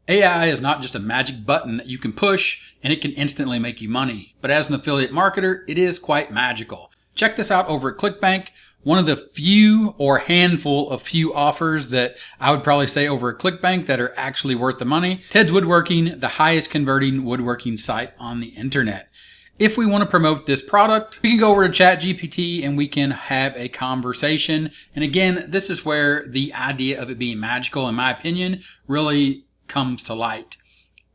AI is not just a magic button that you can push and it can instantly make you money, but as an affiliate marketer, it is quite magical. Check this out over at ClickBank. One of the few or handful of few offers that I would probably say over at ClickBank that are actually worth the money. Ted's Woodworking, the highest converting woodworking site on the internet. If we want to promote this product, we can go over to ChatGPT and we can have a conversation. And again, this is where the idea of it being magical, in my opinion, really comes to light.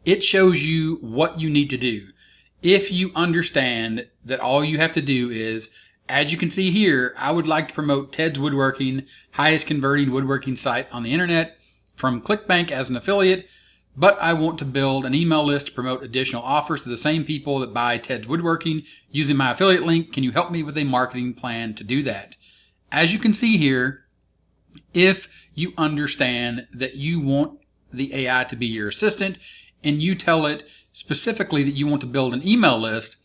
It shows you what you need to do. If you understand that all you have to do is, as you can see here, I would like to promote Ted's Woodworking, highest converting woodworking site on the internet from ClickBank as an affiliate, but I want to build an email list to promote additional offers to the same people that buy Ted's Woodworking using my affiliate link. Can you help me with a marketing plan to do that? As you can see here, if you understand that you want the AI to be your assistant and you tell it specifically that you want to build an email list,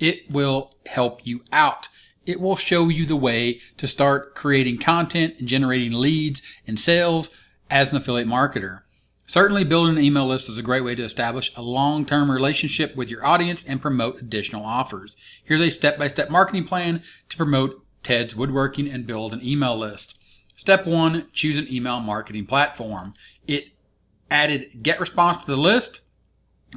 it will help you out. It will show you the way to start creating content and generating leads and sales as an affiliate marketer. Certainly building an email list is a great way to establish a long-term relationship with your audience and promote additional offers. Here's a step-by-step marketing plan to promote Ted's Woodworking and build an email list. Step 1, choose an email marketing platform. It added GetResponse to the list.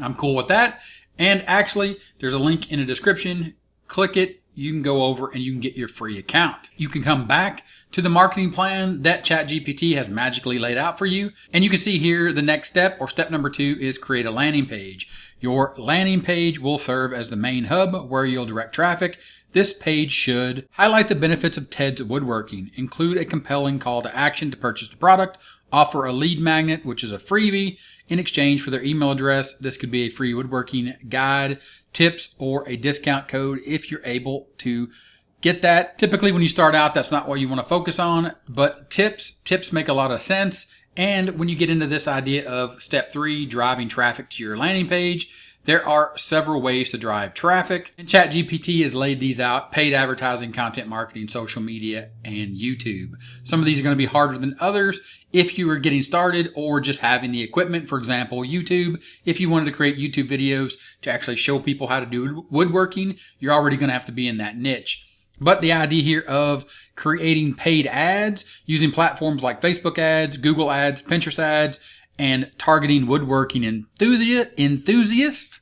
I'm cool with that. And actually, there's a link in the description. Click it. You can go over and you can get your free account. You can come back to the marketing plan that ChatGPT has magically laid out for you. And you can see here the next step, or step number 2, is create a landing page. Your landing page will serve as the main hub where you'll direct traffic. This page should highlight the benefits of Ted's Woodworking, include a compelling call to action to purchase the product, offer a lead magnet, which is a freebie, in exchange for their email address. This could be a free woodworking guide, tips, or a discount code if you're able to get that. Typically when you start out, that's not what you want to focus on, but tips make a lot of sense. And when you get into this idea of step 3, driving traffic to your landing page, there are several ways to drive traffic, and ChatGPT has laid these out: paid advertising, content marketing, social media, and YouTube. Some of these are going to be harder than others if you are getting started or just having the equipment. For example, YouTube. If you wanted to create YouTube videos to actually show people how to do woodworking, you're already going to have to be in that niche. But the idea here of creating paid ads using platforms like Facebook ads, Google ads, Pinterest ads, and targeting woodworking enthusiasts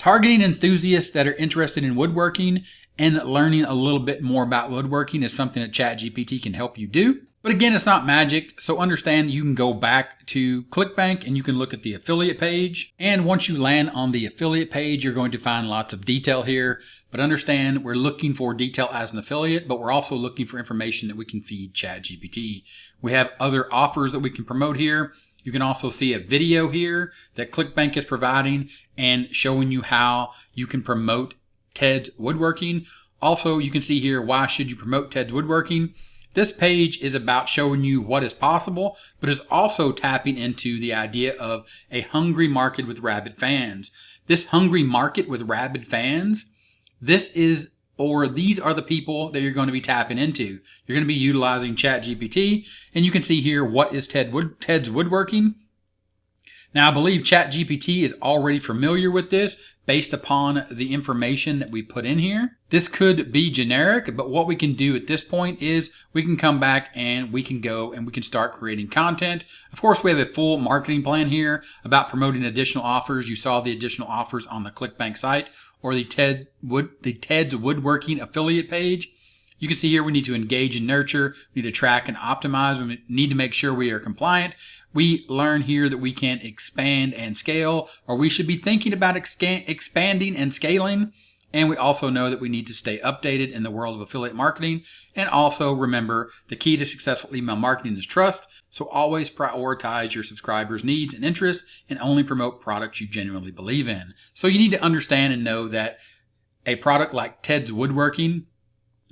that are interested in woodworking and learning a little bit more about woodworking is something that ChatGPT can help you do. But again, it's not magic, so understand you can go back to ClickBank and you can look at the affiliate page. And once you land on the affiliate page, you're going to find lots of detail here. But understand, we're looking for detail as an affiliate, but we're also looking for information that we can feed ChatGPT. We have other offers that we can promote here. You can also see a video here that ClickBank is providing and showing you how you can promote Ted's Woodworking. Also, you can see here, why should you promote Ted's Woodworking? This page is about showing you what is possible, but is also tapping into the idea of a hungry market with rabid fans. This hungry market with rabid fans, these are the people that you're going to be tapping into. You're going to be utilizing ChatGPT, and you can see here, what is Ted's Woodworking? Now, I believe ChatGPT is already familiar with this based upon the information that we put in here. This could be generic, but what we can do at this point is we can come back and we can go and we can start creating content. Of course, we have a full marketing plan here about promoting additional offers. You saw the additional offers on the ClickBank site or the Ted's Woodworking affiliate page. You can see here we need to engage and nurture, we need to track and optimize, we need to make sure we are compliant. We learn here that we can expand and scale, or we should be thinking about expanding and scaling. And we also know that we need to stay updated in the world of affiliate marketing. And also remember, the key to successful email marketing is trust. So always prioritize your subscribers' needs and interests and only promote products you genuinely believe in. So you need to understand and know that a product like Ted's Woodworking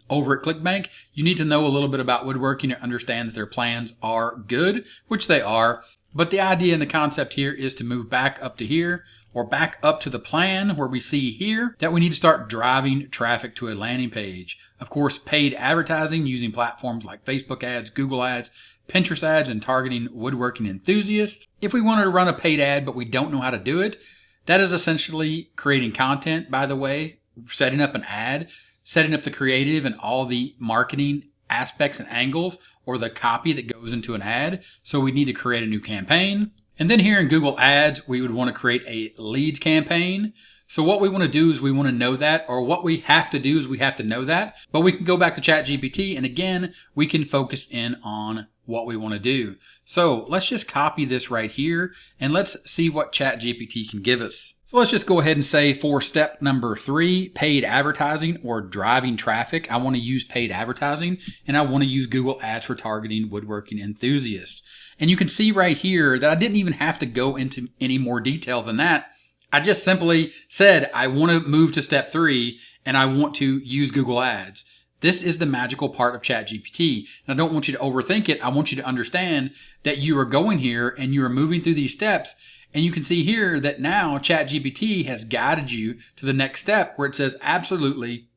over at ClickBank, you need to know a little bit about woodworking and understand that their plans are good, which they are. But the idea and the concept here is to move back up to here, or back up to the plan where we see here that we need to start driving traffic to a landing page. Of course, paid advertising using platforms like Facebook ads, Google ads, Pinterest ads, and targeting woodworking enthusiasts. If we wanted to run a paid ad but we don't know how to do it, that is essentially creating content, by the way, setting up an ad, setting up the creative and all the marketing aspects and angles or the copy that goes into an ad. So we need to create a new campaign. And then here in Google Ads, we would want to create a leads campaign. So what we want to do is we want to know that, or what we have to do is we have to know that. But we can go back to ChatGPT, and again, we can focus in on what we want to do. So let's just copy this right here, and let's see what ChatGPT can give us. So let's just go ahead and say for step number 3, paid advertising or driving traffic, I want to use paid advertising, and I want to use Google Ads for targeting woodworking enthusiasts. And you can see right here that I didn't even have to go into any more detail than that. I just simply said, I want to move to step 3 and I want to use Google Ads. This is the magical part of ChatGPT. And I don't want you to overthink it. I want you to understand that you are going here and you are moving through these steps. And you can see here that now ChatGPT has guided you to the next step where it says, absolutely,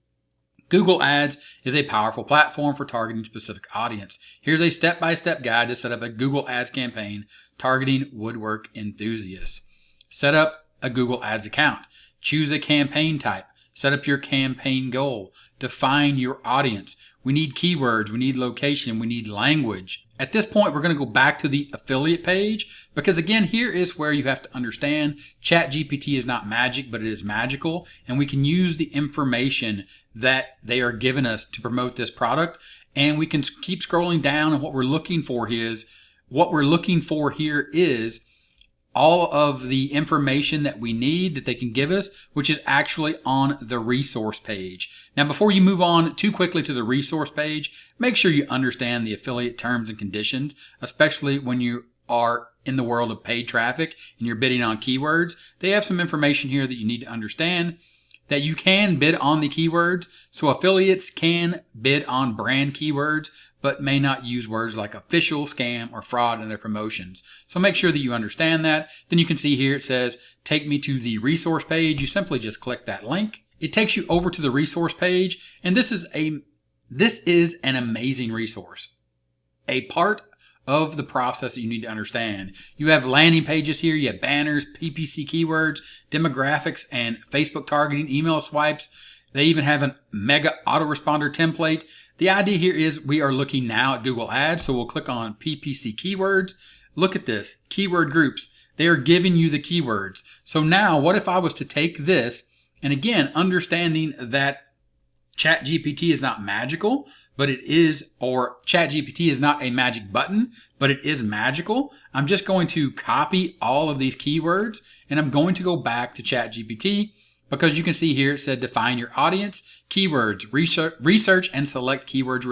Google Ads is a powerful platform for targeting specific audience. Here's a step-by-step guide to set up a Google Ads campaign targeting woodwork enthusiasts. Set up a Google Ads account. Choose a campaign type. Set up your campaign goal. Define your audience. We need keywords. We need location. We need language. At this point, we're going to go back to the affiliate page because, again, here is where you have to understand ChatGPT is not magic, but it is magical. And we can use the information that they are giving us to promote this product. And we can keep scrolling down. And what we're looking for here is all of the information that we need that they can give us, which is actually on the resource page. Now, before you move on too quickly to the resource page, make sure you understand the affiliate terms and conditions, especially when you are in the world of paid traffic and you're bidding on keywords. They have some information here that you need to understand, that you can bid on the keywords. So affiliates can bid on brand keywords, but may not use words like official, scam, or fraud in their promotions. So make sure that you understand that. Then you can see here it says, take me to the resource page. You simply just click that link. It takes you over to the resource page, and this is an amazing resource. A part of the process that you need to understand. You have landing pages here, you have banners, PPC keywords, demographics, and Facebook targeting, email swipes. They even have a mega autoresponder template. The idea here is we are looking now at Google Ads, so we'll click on PPC keywords. Look at this, keyword groups. They are giving you the keywords. So now what if I was to take this, and again, understanding that ChatGPT is not magical, but it is, or ChatGPT is not a magic button, but it is magical. I'm just going to copy all of these keywords and I'm going to go back to ChatGPT because you can see here it said define your audience, keywords, research and select keywords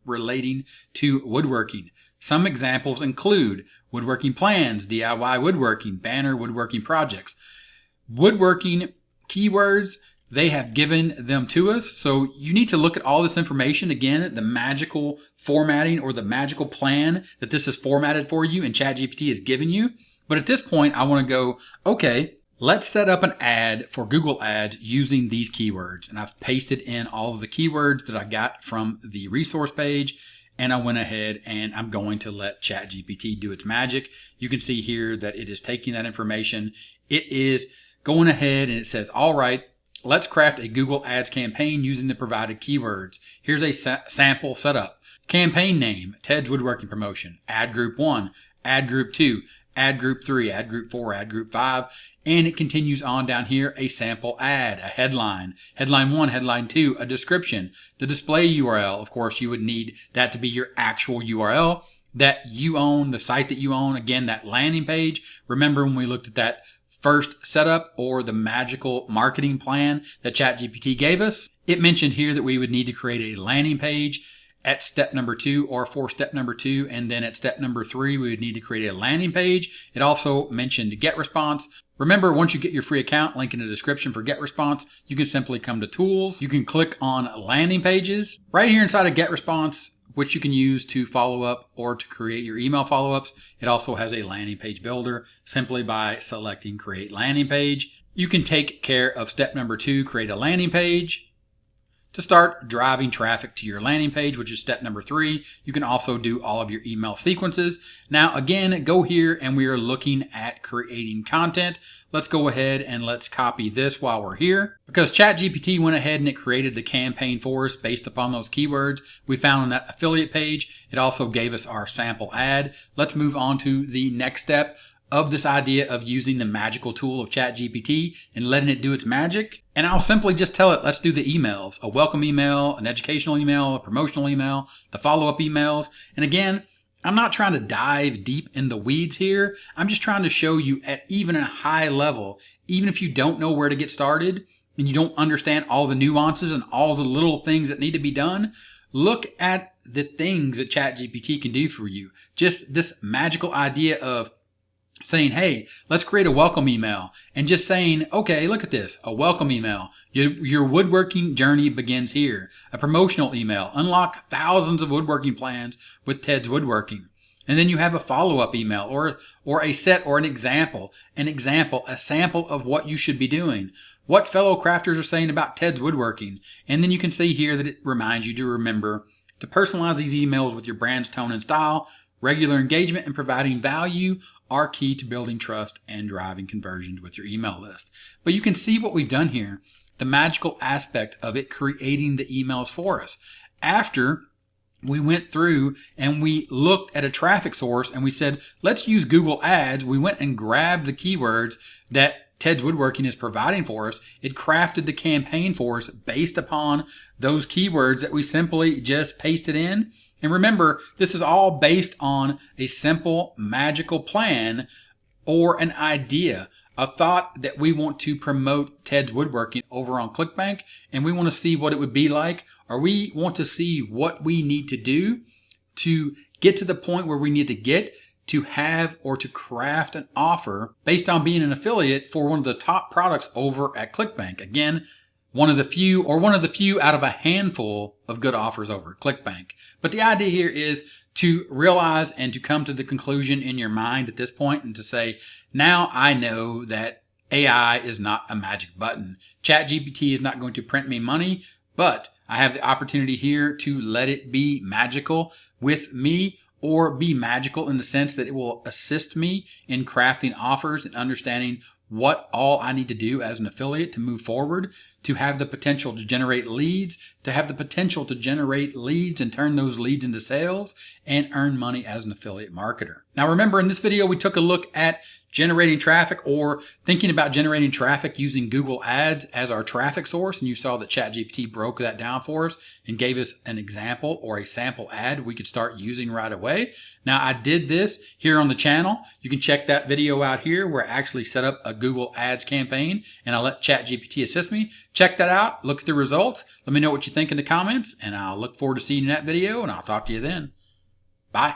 relating to woodworking. Some examples include woodworking plans, DIY woodworking, banner woodworking projects. Woodworking keywords, they have given them to us. So you need to look at all this information. Again, the magical formatting or the magical plan that this is formatted for you and ChatGPT has given you. But at this point, I want to go, okay, let's set up an ad for Google Ads using these keywords. And I've pasted in all of the keywords that I got from the resource page. And I went ahead and I'm going to let ChatGPT do its magic. You can see here that it is taking that information. It is going ahead and it says, all right, let's craft a Google Ads campaign using the provided keywords. Here's a sample setup. Campaign name, Ted's Woodworking Promotion. Ad Group 1, Ad Group 2, Ad Group 3, Ad Group 4, Ad Group 5. And it continues on down here, a sample ad, a headline. Headline 1, Headline 2, a description. The display URL, of course, you would need that to be your actual URL that you own, the site that you own. Again, that landing page. Remember when we looked at that first setup or the magical marketing plan that ChatGPT gave us? It mentioned here that we would need to create a landing page at step number 2 or for step number 2. And then at step number 3, we would need to create a landing page. It also mentioned GetResponse. Remember, once you get your free account, link in the description for GetResponse, you can simply come to Tools. You can click on Landing Pages. Right here inside of GetResponse, which you can use to follow up or to create your email follow-ups. It also has a landing page builder simply by selecting Create Landing Page. You can take care of step number 2, create a landing page. To start driving traffic to your landing page, which is step number 3, you can also do all of your email sequences. Now, again, go here and we are looking at creating content. Let's go ahead and let's copy this while we're here. Because ChatGPT went ahead and it created the campaign for us based upon those keywords we found on that affiliate page. It also gave us our sample ad. Let's move on to the next step of this idea of using the magical tool of ChatGPT and letting it do its magic. And I'll simply just tell it, let's do the emails, a welcome email, an educational email, a promotional email, the follow-up emails. And again, I'm not trying to dive deep in the weeds here. I'm just trying to show you at even a high level, even if you don't know where to get started and you don't understand all the nuances and all the little things that need to be done, look at the things that ChatGPT can do for you. Just this magical idea of saying, hey, let's create a welcome email, and just saying, okay, look at this, a welcome email. Your woodworking journey begins here. A promotional email, unlock thousands of woodworking plans with Ted's Woodworking. And then you have a follow-up email or a set or an example, a sample of what you should be doing, what fellow crafters are saying about Ted's Woodworking. And then you can see here that it reminds you to remember to personalize these emails with your brand's tone and style. Regular engagement and providing value are key to building trust and driving conversions with your email list. But you can see what we've done here, the magical aspect of it creating the emails for us. After we went through and we looked at a traffic source and we said, let's use Google Ads. We went and grabbed the keywords that Ted's Woodworking is providing for us. It crafted the campaign for us based upon those keywords that we simply just pasted in. And remember, this is all based on a simple magical plan or an idea, a thought that we want to promote Ted's Woodworking over on ClickBank, and we want to see what it would be like, or we want to see what we need to do to get to the point where we need to get to have or to craft an offer based on being an affiliate for one of the top products over at ClickBank. Again, one of the few out of a handful of good offers over at ClickBank. But the idea here is to realize and to come to the conclusion in your mind at this point and to say, now I know that AI is not a magic button. ChatGPT is not going to print me money, but I have the opportunity here to let it be magical with me, or be magical in the sense that it will assist me in crafting offers and understanding what all I need to do as an affiliate to move forward, to have the potential to generate leads, and turn those leads into sales and earn money as an affiliate marketer. Now remember, in this video, we took a look at generating traffic or thinking about generating traffic using Google Ads as our traffic source. And you saw that ChatGPT broke that down for us and gave us an example or a sample ad we could start using right away. Now I did this here on the channel. You can check that video out here where I actually set up a Google Ads campaign and I let ChatGPT assist me. Check that out. Look at the results. Let me know what you think in the comments, and I'll look forward to seeing you in that video, and I'll talk to you then. Bye.